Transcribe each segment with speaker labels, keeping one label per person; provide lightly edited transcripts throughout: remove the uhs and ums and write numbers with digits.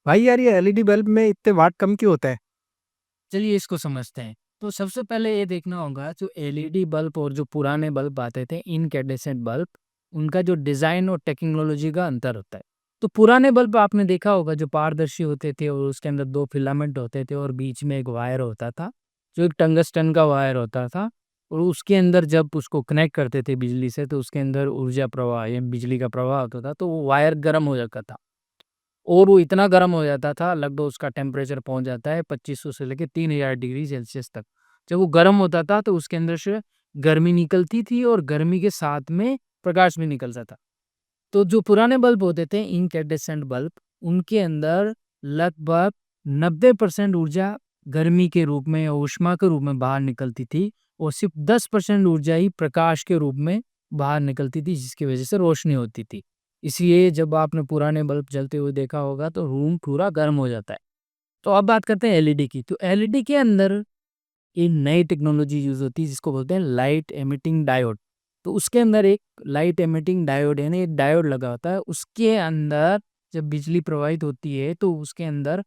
Speaker 1: भाई यार ये एलईडी बल्ब में इतने वाट कम क्यों होता है?
Speaker 2: चलिए इसको समझते हैं। तो सबसे पहले ये देखना होगा जो एलईडी बल्ब और जो पुराने बल्ब आते थे इनकैंडेसेंट बल्ब, उनका जो डिज़ाइन और टेक्नोलॉजी का अंतर होता है। तो पुराने बल्ब आपने देखा होगा जो पारदर्शी होते थे और उसके अंदर 2 फिलामेंट होते थे और बीच में एक वायर होता था, जो एक टंगस्टन का वायर होता था और उसके अंदर जब उसको कनेक्ट करते थे बिजली से तो उसके अंदर ऊर्जा प्रवाह या बिजली का प्रवाह होता था, तो वो वायर गर्म हो जाता था। और वो इतना गर्म हो जाता था, लगभग उसका टेम्परेचर पहुँच जाता है 2500 से लेके 3000 डिग्री सेल्सियस तक। जब वो गर्म होता था तो उसके अंदर से गर्मी निकलती थी और गर्मी के साथ में प्रकाश भी निकलता था। तो जो पुराने बल्ब होते थे इनकैंडेसेंट बल्ब, उनके अंदर लगभग 90% ऊर्जा गर्मी के रूप में या ऊष्मा के रूप में बाहर निकलती थी और सिर्फ़ 10% ऊर्जा ही प्रकाश के रूप में बाहर निकलती थी, जिसकी वजह से रोशनी होती थी। इसलिए जब आपने पुराने बल्ब जलते हुए देखा होगा तो रूम पूरा गर्म हो जाता है। तो अब बात करते हैं एलईडी की। तो एलईडी के अंदर एक नई टेक्नोलॉजी यूज़ होती है जिसको बोलते हैं लाइट एमिटिंग डायोड। तो उसके अंदर एक लाइट एमिटिंग डायोड यानी एक डायोड लगा होता है। उसके अंदर जब बिजली प्रवाहित होती है तो उसके अंदर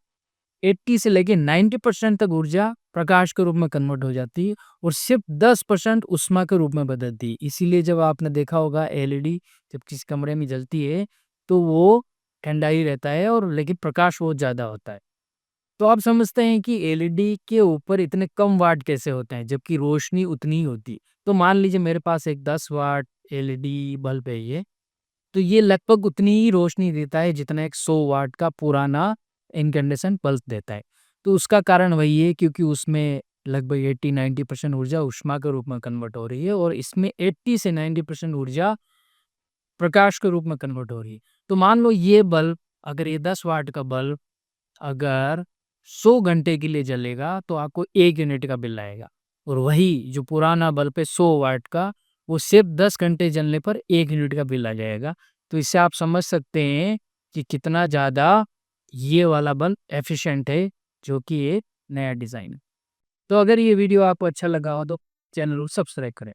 Speaker 2: 80 से लेके 90% तक ऊर्जा प्रकाश के रूप में कन्वर्ट हो जाती है और सिर्फ 10% ऊष्मा के रूप में बदलती है। इसीलिए जब आपने देखा होगा एलईडी जब किसी कमरे में जलती है तो वो ठंडा ही रहता है और लेकिन प्रकाश बहुत ज़्यादा होता है। तो आप समझते हैं कि एलईडी के ऊपर इतने कम वाट कैसे होते हैं जबकि रोशनी उतनी ही होती है। तो मान लीजिए मेरे पास एक 10 वाट एलईडी बल्ब है ये, तो ये लगभग उतनी ही रोशनी देता है जितना एक 100 वाट का पुराना इनकैंडेसेंट बल्ब देता है। तो उसका कारण वही है क्योंकि उसमें लगभग 80-90% ऊर्जा ऊष्मा के रूप में कन्वर्ट हो रही है और इसमें 80 से 90% ऊर्जा प्रकाश के रूप में कन्वर्ट हो रही है। तो मान लो ये बल्ब अगर ये 10 वाट का बल्ब अगर 100 घंटे के लिए जलेगा तो आपको 1 यूनिट का बिल आएगा और वही जो पुराना बल्ब है 100 वाट का, वो सिर्फ़ 10 घंटे जलने पर 1 यूनिट का बिल आ जाएगा। तो इससे आप समझ सकते हैं कि कितना ज़्यादा ये वाला बल्ब एफ़िशिएंट है, जो कि एक नया डिज़ाइन है। तो अगर ये वीडियो आपको अच्छा लगा हो तो चैनल को सब्सक्राइब करें।